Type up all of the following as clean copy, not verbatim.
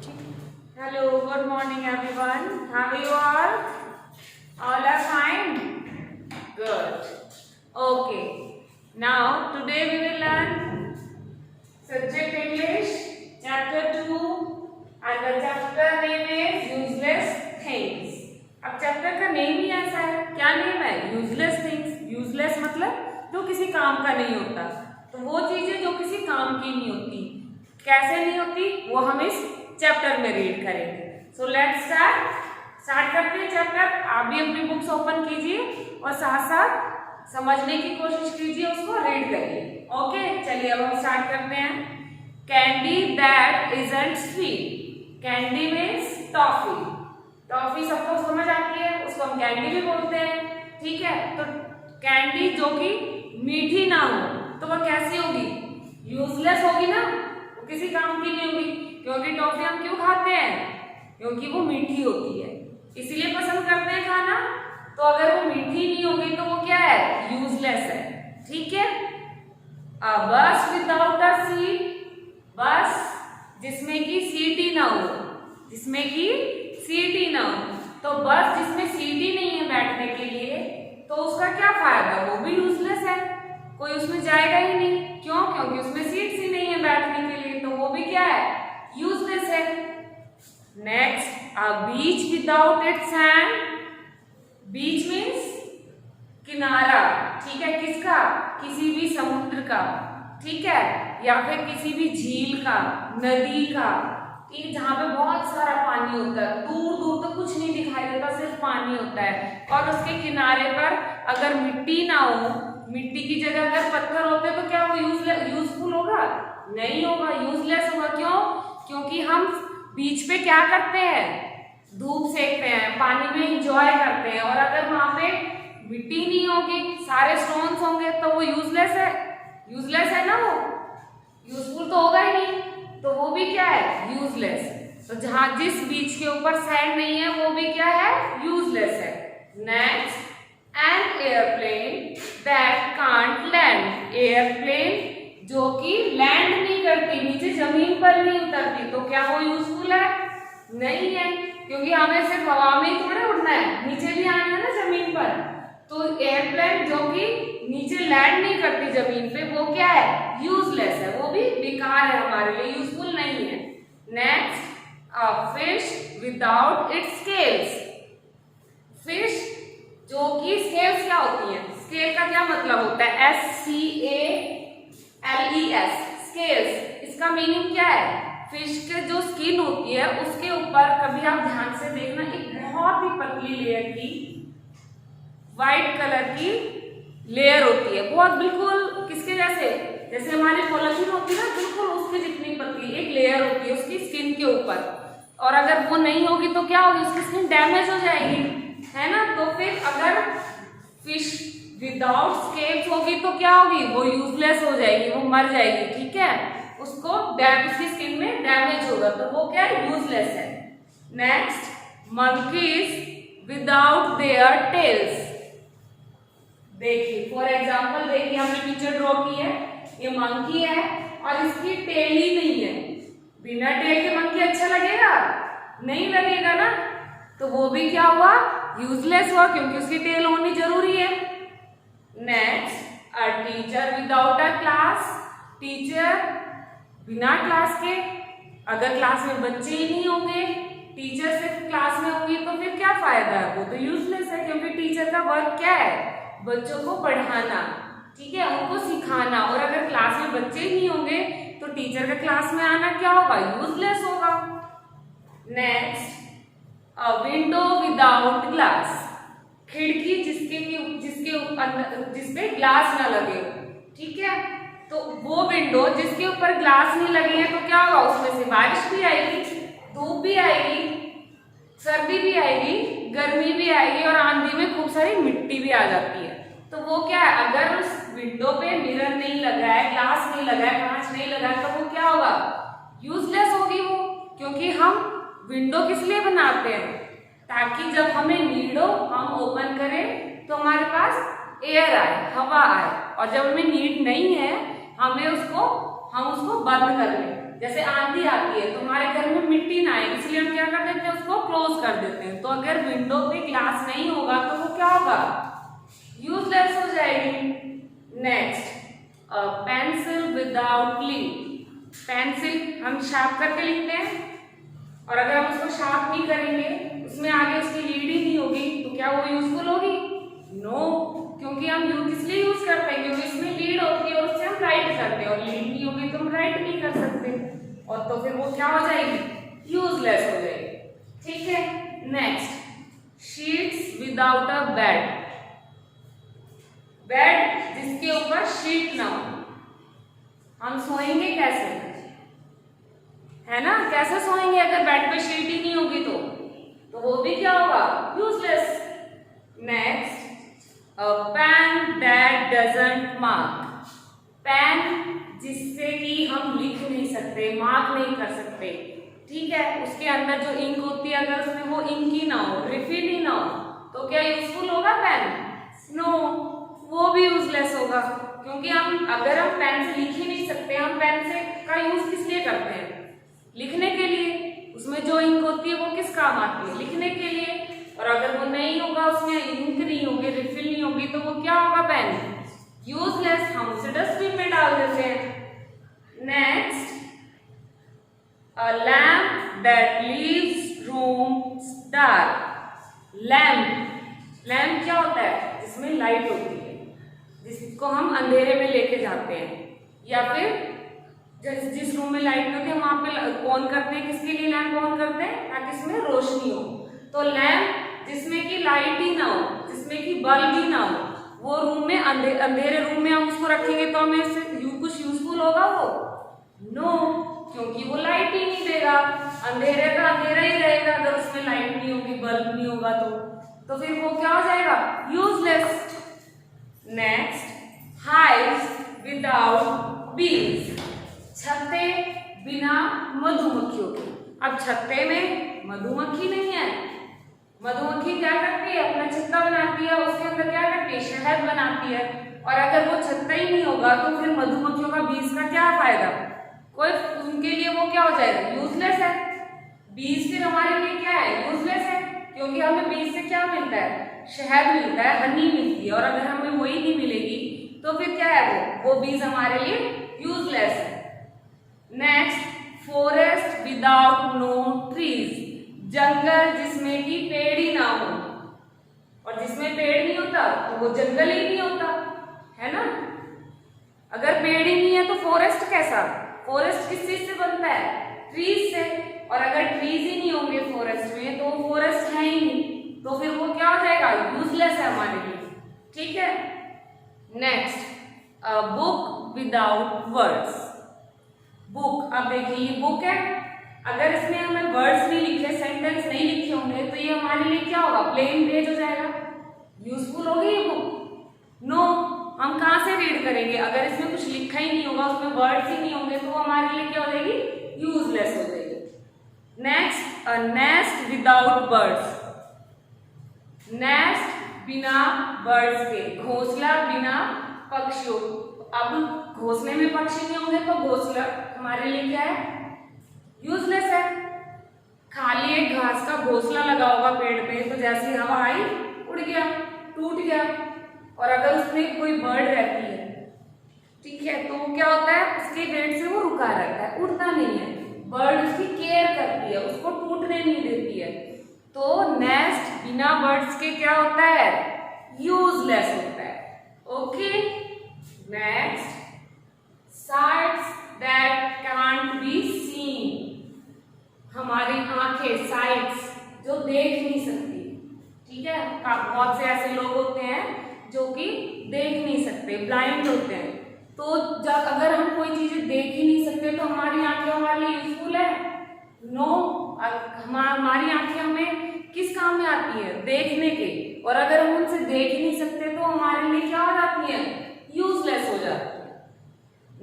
Hello, good morning everyone. How are you all? All are fine? Good. Okay. Now, today we will learn subject English, chapter 2 and the chapter name is useless things. अब chapter का name ही ऐसा है, क्या name है? Useless things. Useless मतलब जो किसी काम का नहीं होता. तो वो चीजें जो किसी काम की नहीं होती. कैसे नहीं होती वो हम इस चैप्टर में रीड करेंगे. सो लेट्स स्टार्ट करते हैं चैप्टर. आप भी अपनी बुक्स ओपन कीजिए और साथ साथ समझने की कोशिश कीजिए, उसको रीड करिए. ओके, चलिए अब हम स्टार्ट करते हैं. Candy that isn't sweet. Candy means toffee. Toffee सबको समझ आती है, उसको हम कैंडी भी बोलते हैं. ठीक है, तो कैंडी जो कि मीठी ना हो तो वह कैसी होगी? यूजलेस होगी ना, वो किसी काम की नहीं होगी. क्योंकि टॉफी हम क्यों खाते हैं? क्योंकि वो मीठी होती है, इसीलिए पसंद करते हैं खाना. तो अगर वो मीठी नहीं होगी तो वो क्या है? यूजलेस है. ठीक है. अ बस विदाउट अ सीट. बस जिसमें की सीट ही ना हो, जिसमें की सीट ही ना हो. तो बस जिसमें सीट ही नहीं है बैठने के लिए, तो उसका क्या फायदा? वो भी यूजलेस है, कोई उसमें जाएगा ही नहीं. क्यों? क्योंकि उसमें सीट्स ही नहीं है बैठने के लिए, तो वो भी क्या है? यूजलेस है. नेक्स्ट, अ बीच विदाउट इट्स सैंड. बीच मीन्स किनारा. ठीक है, किसका? किसी भी समुद्र का. ठीक है, या फिर किसी भी झील का, नदी का. ठीक, जहां पे बहुत सारा पानी होता है, दूर दूर तक कुछ नहीं दिखाई देता, सिर्फ पानी होता है. और उसके किनारे पर अगर मिट्टी ना हो, मिट्टी की जगह अगर पत्थर होते तो क्या वो यूजफुल होगा? नहीं होगा, यूजलेस होगा. क्यों? क्योंकि हम बीच पे क्या करते हैं? धूप सेकते हैं, पानी में एंजॉय करते हैं. और अगर वहां पे मिट्टी नहीं होगी, सारे स्टोन्स होंगे, तो वो यूजलेस है. यूजलेस है ना, वो यूजफुल तो होगा ही नहीं. तो वो भी क्या है? यूजलेस. तो जहां जिस बीच के ऊपर सैंड नहीं है वो भी क्या है? यूजलेस है. Next, an airplane that can't land. Airplane जो कि लैंड नहीं करती, नीचे जमीन पर नहीं उतरती, तो क्या वो यूजफुल है? नहीं है, क्योंकि हमें सिर्फ हवा में ही थोड़े उड़ना है, नीचे भी आना है ना जमीन पर. तो एयरप्लेन जो कि नीचे लैंड नहीं करती जमीन पे, वो क्या है? यूजलेस है, वो भी बेकार है, हमारे लिए यूजफुल नहीं है. Next, a fish without its scales. Fish जो कि स्केल्स क्या होती है? स्केल का क्या मतलब होता है? SCALES, scales. इसका मीनिंग क्या है? फिश के जो स्किन होती है उसके ऊपर कभी आप ध्यान से देखना, एक बहुत ही पतली लेयर की व्हाइट कलर की लेयर होती है. बहुत बिल्कुल किसके जैसे? जैसे हमारी पॉलिथीन होती है ना, बिल्कुल उसके जितनी पतली एक लेयर होती है उसकी स्किन के ऊपर. और अगर वो नहीं होगी तो क्या होगी? उसकी स्किन डैमेज हो जाएगी, है ना. तो फिर अगर फिश विदाउट स्केल्स होगी तो क्या होगी? वो यूजलेस हो जाएगी, वो मर जाएगी. ठीक है, उसको उसकी स्किन में डैमेज होगा, तो वो क्या है? यूजलेस है. Next, monkeys without their tales. देखिए, फॉर एग्जाम्पल देखिए, हमने पिक्चर ड्रॉ की है. ये मंकी है और इसकी टेल ही नहीं है. बिना टेल के मंकी अच्छा लगेगा? नहीं लगेगा ना. तो वो भी क्या हुआ? यूजलेस हुआ, क्योंकि उसकी टेल होनी जरूरी है. Next, a teacher without a class. Teacher बिना क्लास के, अगर क्लास में बच्चे ही नहीं होंगे, टीचर सिर्फ क्लास में होंगी, तो फिर क्या फायदा है? वो तो यूजलेस है, क्योंकि टीचर का वर्क क्या है? बच्चों को पढ़ाना. ठीक है, उनको सिखाना. और अगर क्लास में बच्चे ही नहीं होंगे तो टीचर का क्लास में आना क्या होगा? यूजलेस होगा. नेक्स्ट, अ विंडो विदाउट ग्लास. खिड़की जिसपे ग्लास ना लगे. ठीक है, तो वो विंडो जिसके ऊपर ग्लास नहीं लगे हैं, तो क्या होगा? उसमें से बारिश भी आएगी, धूप भी आएगी, सर्दी भी आएगी, गर्मी भी आएगी, और आंधी में खूब सारी मिट्टी भी आ जाती है. तो वो क्या है? अगर उस विंडो पे मिरर नहीं लगा है, ग्लास नहीं लगा है, कांच नहीं लगा है, तो वो क्या होगा? यूजलेस होगी वो. क्योंकि हम विंडो किस लिए बनाते हैं? ताकि जब हमें नीड हो हम ओपन करें तो हमारे पास एयर आए, हवा आए. और जब हमें नीड नहीं है हम उसको बंद कर लें. जैसे आंधी आती है तो हमारे घर में मिट्टी ना आए, इसलिए हम क्या कर देते हैं, उसको क्लोज कर देते हैं। तो अगर विंडो पे ग्लास नहीं होगा तो वो क्या होगा, यूजलेस हो जाएगी। Next, pencil without lead. Pencil हम शार्प करके लिखते हैं, और अगर हम उसको शार्प नहीं करेंगे, उसमें आगे उसकी लीड ही नहीं होगी, तो क्या वो यूजफुल होगी? नो, क्योंकि हम किस लिए यूज करते हैं, क्योंकि इसमें लीड होती है और उससे हम राइट करते हैं, और लीड नहीं होगी तो हम राइट नहीं कर सकते, और तो फिर वो क्या हो जाएगी, यूजलेस हो जाएगी। ठीक है। Next, sheets without a bed. Bed जिसके ऊपर शीट ना हो, हम सोएंगे कैसे, है ना, कैसे सोएंगे अगर बेड पे शीट ही नहीं होगी तो वो भी क्या होगा, useless. Next, pen that doesn't mark. Pen जिससे कि हम लिख नहीं सकते, मार्क नहीं कर सकते, ठीक है, उसके अंदर जो इंक होती है अगर उसमें वो इंक ही ना हो, रिफिल ही ना हो, तो क्या यूजफुल होगा पेन? नो, वो भी यूजलेस होगा, क्योंकि अगर हम पेन से लिख ही नहीं सकते, हम पेन से का यूज किस लिए करते हैं, लिखने के लिए। उसमें जो इंक होती है वो किस काम आती है, लिखने के लिए। और अगर वो नहीं होगा, उसमें इंक नहीं होगी, रिफिल नहीं होगी, तो वो क्या होगा, पेन यूजलेस, हम उसे डस्टबिन में डाल देते हैं। Next, a lamp that leaves room dark. Lamp क्या होता है, जिसमें लाइट होती है, जिसको हम अंधेरे में लेके जाते हैं, या फिर जिस रूम में लाइट नहीं होती है वहां पे ऑन करते हैं। किसके लिए लैंप ऑन करते हैं? ताकि इसमें रोशनी हो। तो लैंप जिसमें कि लाइट ही ना हो, जिसमें कि बल्ब ही ना हो, वो रूम में अंधेरे रूम में हम उसको रखेंगे तो हमें उससे कुछ यूजफुल होगा वो? नो, क्योंकि वो लाइट ही नहीं देगा, अंधेरे का अंधेरा ही रहेगा। अगर उसमें लाइट नहीं होगी, बल्ब नहीं होगा तो फिर वो क्या हो जाएगा, यूजलेस। नेक्स्ट, हाइव्स विदाउट बीज। छत्ते बिना मधुमक्खियों के। अब छत्ते में मधुमक्खी नहीं है, मधुमक्खी क्या करती है, अपना छत्ता बनाती है, उसके अंदर क्या करती है, शहद बनाती है। और अगर वो छत्ता ही नहीं होगा तो फिर मधुमक्खियों का बीज का क्या फायदा, कोई, उनके लिए वो क्या हो जाएगा, यूजलेस है। बीज फिर हमारे लिए क्या है, यूजलेस है, क्योंकि हमें बीज से क्या मिलता है, शहद मिलता है, हनी मिलती है। और अगर हमें वही नहीं मिलेगी तो फिर क्या है, वो बीज हमारे लिए यूजलेस है। Next, forest without no trees. जंगल जिसमें कि पेड़ ही ना हो, और जिसमें पेड़ नहीं होता तो वो जंगल ही नहीं होता, है ना। अगर पेड़ ही नहीं है तो फॉरेस्ट कैसा, फॉरेस्ट किस चीज से बनता है, ट्रीज से। और अगर ट्रीज ही नहीं होंगे फॉरेस्ट में तो वो फॉरेस्ट है ही नहीं, तो फिर वो क्या हो जाएगा, यूजलेस है हमारे लिए। ठीक है। Next, a book without words. Book, अब देखिए ये बुक है, अगर इसमें हमें वर्ड्स नहीं लिखे, सेंटेंस नहीं लिखे होंगे तो ये हमारे लिए क्या होगा, प्लेन पेज हो जाएगा। यूजफुल होगी ये बुक? नो, हम कहाँ से रीड करेंगे, अगर इसमें कुछ लिखा ही नहीं होगा, उसमें वर्ड्स ही नहीं होंगे, तो वो हमारे लिए क्या हो जाएगी, यूजलेस हो जाएगी। नेक्स्ट, अ नेस्ट विदाउट बर्ड्स। नेस्ट बिना बर्ड्स के, घोंसला बिना पक्षियों। अब घोंसले में पक्षी नहीं होंगे तो घोंसला हमारे लिए क्या है, यूजलेस है। खाली एक घास का घोंसला लगा होगा पेड़ पे, तो जैसे हवा आई उड़ गया, टूट गया। और अगर उसमें कोई बर्ड रहती है, ठीक है, तो क्या होता है, उसके पेड़ से वो रुका रहता है, उड़ता नहीं है। बर्ड उसकी केयर करती है, उसको टूटने नहीं देती है। तो नेस्ट बिना बर्ड्स के क्या होता है, यूजलेस होता है। Okay. Next, sites that can't be seen. हमारी आंखें, साइट्स जो देख नहीं सकती, ठीक है। बहुत से ऐसे लोग होते हैं जो कि देख नहीं सकते, ब्लाइंड होते हैं। तो जब अगर हम कोई चीजें देख ही नहीं सकते तो हमारी आंखें हमारे लिए यूजफुल है? नो, हमारी आंखें हमें किस काम में आती है, देखने के। और अगर हम उनसे देख ही नहीं सकते तो हमारे लिए क्या हो जाती है, यूजलेस हो जाती है।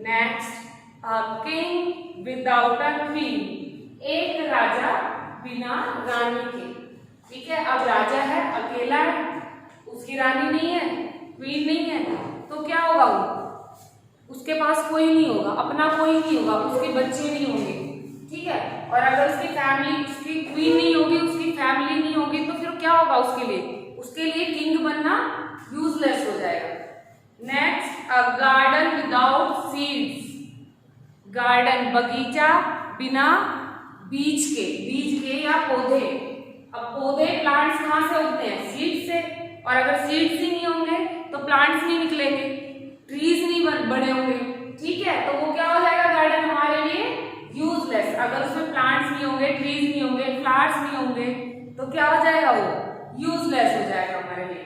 Next, a king without a queen. एक राजा बिना रानी के, ठीक है। अब राजा है, अकेला है, उसकी रानी नहीं है, क्वीन नहीं है, तो क्या होगा वो, उसके पास कोई नहीं होगा, अपना कोई नहीं होगा, उसके बच्चे नहीं होंगे, ठीक है। और अगर उसकी फैमिली, उसकी क्वीन नहीं होगी, उसकी फैमिली नहीं होगी, तो फिर क्या होगा उसके लिए किंग बनना यूजलेस हो जाएगा। नेक्स्ट, अ गार्डन विदाउट सीड्स। गार्डन बगीचा बिना बीज के या पौधे। अब पौधे प्लांट्स कहाँ से उगते हैं? सीड से। और अगर सीड्स ही नहीं होंगे तो प्लांट्स नहीं निकलेंगे, ट्रीज नहीं बड़े होंगे, ठीक है। तो वो क्या हो जाएगा गार्डन हमारे लिए? यूजलेस। अगर उसमें प्लांट्स नहीं होंगे, ट्रीज नहीं होंगे, फ्लावर्स नहीं होंगे, तो क्या हो जाएगा? वो यूजलेस हो जाएगा हमारे लिए।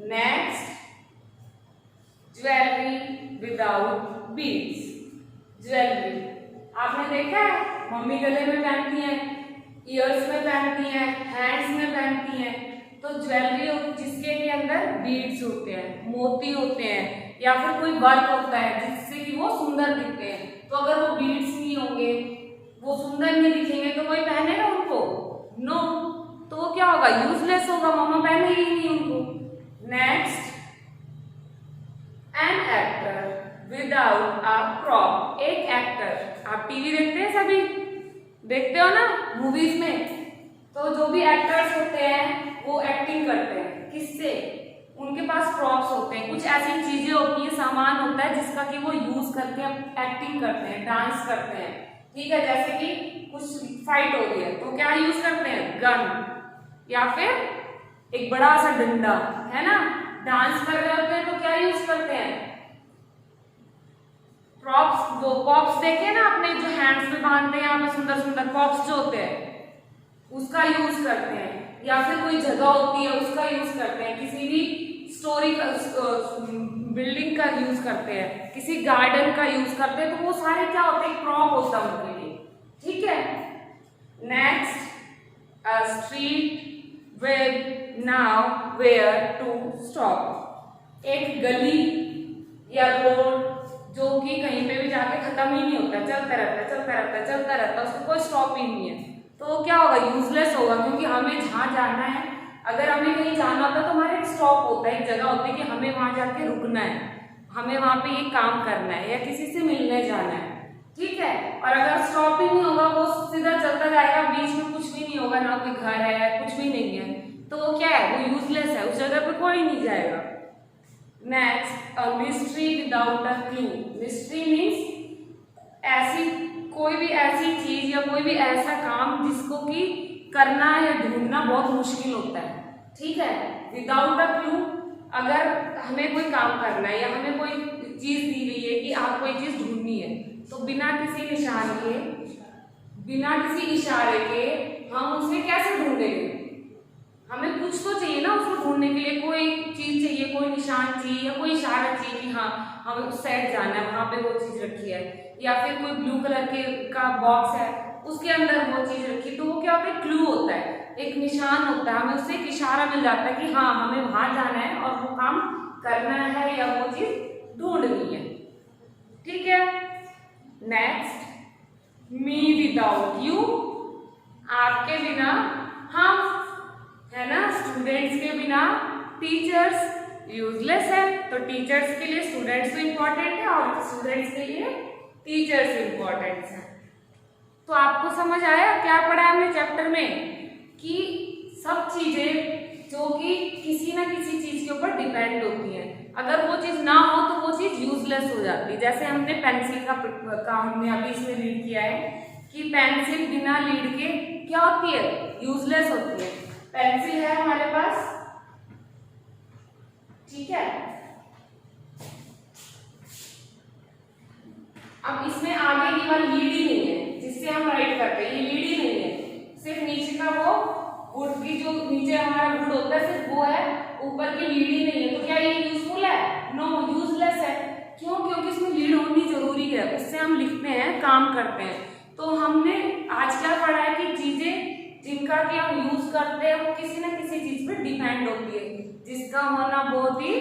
Next, jewellery without beads. Jewellery आपने देखा है, मम्मी गले में पहनती हैं, ईयर्स में पहनती हैं, हैंड्स में पहनती हैं। तो ज्वेलरी जिसके के अंदर बीड्स होते हैं, मोती होते हैं, या फिर कोई वर्क होता है जिससे कि वो सुंदर दिखते हैं। तो अगर वो बीड्स नहीं होंगे, वो सुंदर नहीं दिखेंगे, तो कोई पहनेगा उनको? नो। तो वो क्या होगा? यूजलेस होगा, मम्मा पहनेगी नहीं उनको। Next, an actor without a prop. एक एक्टर, आप टीवी देखते हैं, सभी देखते हो ना मूवीज में, तो जो भी एक्टर्स होते हैं वो एक्टिंग करते हैं किससे? उनके पास प्रॉप्स होते हैं, कुछ ऐसी चीजें होती है, सामान होता है जिसका कि वो यूज करके एक्टिंग करते हैं, डांस करते हैं, ठीक है। जैसे कि कुछ फाइट हो रही है तो क्या यूज करते हैं? गन, या फिर एक बड़ा सा डंडा, है ना। डांस कर रहे होते हैं तो क्या यूज करते हैं? प्रॉप्स। वो पॉप्स देखे ना आपने, जो हैंड्स में बांधते हैं, यहाँ पे सुंदर सुंदर पॉप्स जो होते हैं, उसका यूज करते हैं। या फिर कोई जगह होती है उसका यूज करते हैं, किसी भी स्टोरी का, बिल्डिंग का यूज करते हैं, किसी गार्डन का यूज करते हैं। तो वो सारे क्या होते हैं? प्रॉप होता है उनके लिए, ठीक है। Next, a street with now where to stop. एक गली या रोड जो कि कहीं पे भी जाके खत्म ही नहीं होता, चलता रहता है, चलता रहता है, चलता रहता है, उसको कोई स्टॉप ही नहीं है। तो क्या होगा? यूजलेस होगा, क्योंकि हमें जहाँ जाना है, अगर हमें कहीं जाना होता है तो हमारा एक स्टॉप होता है, एक जगह होती है कि हमें वहां जाके रुकना है, हमें वहां पे ये काम करना है, या किसी से मिलने जाना है, ठीक है। और अगर स्टॉप ही नहीं होगा, वो सीधा चलता जाएगा, बीच में कुछ भी नहीं होगा, ना कोई घर है, कुछ भी नहीं है, तो वो क्या है? वो यूजलेस है, उस जगह पे कोई नहीं जाएगा। Next, a mystery without a clue. Mystery means ऐसी कोई भी ऐसी चीज या कोई भी ऐसा काम जिसको कि करना या ढूंढना बहुत मुश्किल होता है, ठीक है। विदाउट अ क्लू, अगर हमें कोई काम करना है या हमें कोई चीज दी गई है कि आपको कोई चीज ढूंढनी है, तो बिना किसी निशान के, बिना किसी इशारे के हम उसे कैसे ढूंढेंगे? हमें कुछ तो चाहिए ना उसको ढूंढने के लिए, कोई चीज चाहिए, कोई निशान चाहिए, या कोई इशारा चाहिए कि हाँ हमें उस साइड जाना है, वहां पे वो चीज रखी है। या फिर कोई ब्लू कलर के का बॉक्स है, उसके अंदर वो चीज रखी, तो वो क्या होता है? क्लू होता है, एक निशान होता है, हमें उससे एक इशारा मिल जाता है कि हाँ हमें वहां जाना है और वो काम करना है या वो चीज ढूंढनी है, ठीक है। Next, me without you. आपके बिना हम, है ना। स्टूडेंट्स के बिना टीचर्स यूजलेस है, तो टीचर्स के लिए स्टूडेंट्स तो इम्पोर्टेंट है और स्टूडेंट्स के लिए टीचर्स इम्पोर्टेंट है। तो आपको समझ आया क्या पढ़ा है हमने चैप्टर में? कि सब चीजें जो कि किसी ना किसी चीज के ऊपर डिपेंड होती हैं, अगर वो चीज ना हो तो वो चीज यूजलेस हो जाती है। जैसे हमने पेंसिल का हमने अभी इसमें रीड किया है कि पेंसिल बिना लीड के क्या होती है? यूजलेस होती है। पेंसिल है हमारे पास, ठीक है। अब इसमें आगे की वाली लीड ही नहीं है जिससे हम राइट करते हैं, ये लीड ही नहीं है, सिर्फ नीचे का वो वुड की जो नीचे हमारा वुड होता है सिर्फ वो है, ऊपर की लीड ही नहीं है। तो क्या ये यूजफुल है? नो, यूजलेस है। क्यों? क्योंकि इसमें लीड होनी जरूरी है, उससे हम लिखते हैं, काम करते हैं। तो हमने आज क्या पढ़ा है कि चीजें जिनका कि हम यूज करते हैं वो किसी न किसी चीज पे डिपेंड होती है, जिसका होना बहुत ही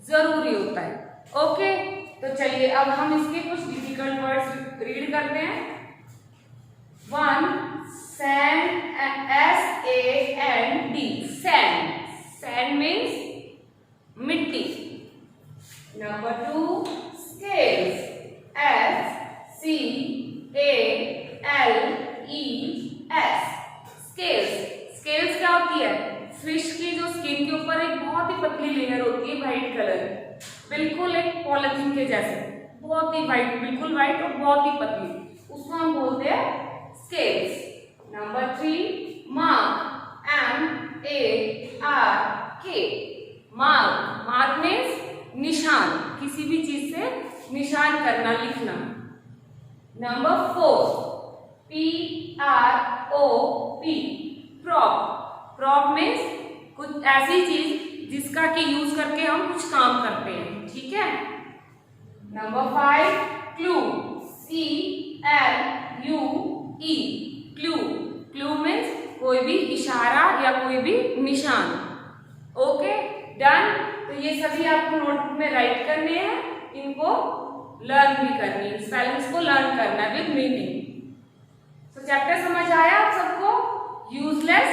जरूरी होता है। ओके, तो चलिए अब हम इसके कुछ डिफिकल्ट वर्ड्स रीड करते हैं। 1, sand, SAND, sand. Sand means मिट्टी। Number 2, scales. फिश की जो स्किन के ऊपर एक बहुत ही पतली लेयर होती है व्हाइट कलर, बिल्कुल एक पॉलिथीन के जैसे, बहुत ही व्हाइट, बिल्कुल व्हाइट और बहुत ही पतली, उसको हम बोलते हैं scales. Number 3 mark, MARK, mark, mark means निशान, किसी भी चीज से निशान करना, लिखना। Number 4 PROP, prop, prop means कुछ ऐसी चीज जिसका कि यूज करके हम कुछ काम करते हैं, ठीक है। Number 5 clue, CLUE, clue, clue means कोई भी इशारा या कोई भी निशान। Okay done. तो ये सभी आपको नोटबुक में राइट करने हैं, इनको लर्न भी करनी है, स्पेलिंग्स को लर्न करना है विद मीनिंग। तो चैप्टर समझ आया आप सबको? यूजलेस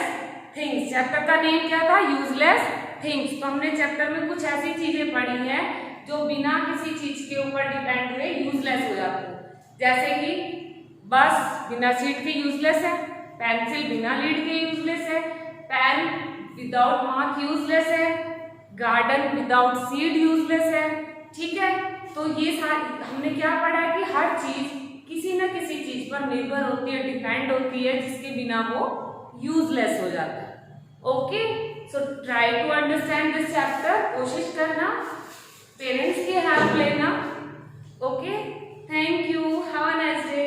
थिंग्स, चैप्टर का नेम क्या था? Useless things. तो हमने चैप्टर में कुछ ऐसी चीजें पढ़ी हैं जो बिना किसी चीज के ऊपर डिपेंड हुए यूजलेस हो जाती है। जैसे कि बस बिना सीट के यूजलेस है, पेंसिल बिना लीड के यूजलेस है, पेन विदाउट मार्क यूजलेस है, गार्डन विदाउट सीड यूजलेस है, ठीक है। तो ये सारी हमने क्या पढ़ा है कि हर चीज किसी न किसी चीज पर निर्भर होती है, डिपेंड होती है, जिसके बिना वो यूजलेस हो जाता है। Okay, so try to understand this chapter, कोशिश करना, पेरेंट्स की हेल्प लेना। Okay, thank you, have a nice day.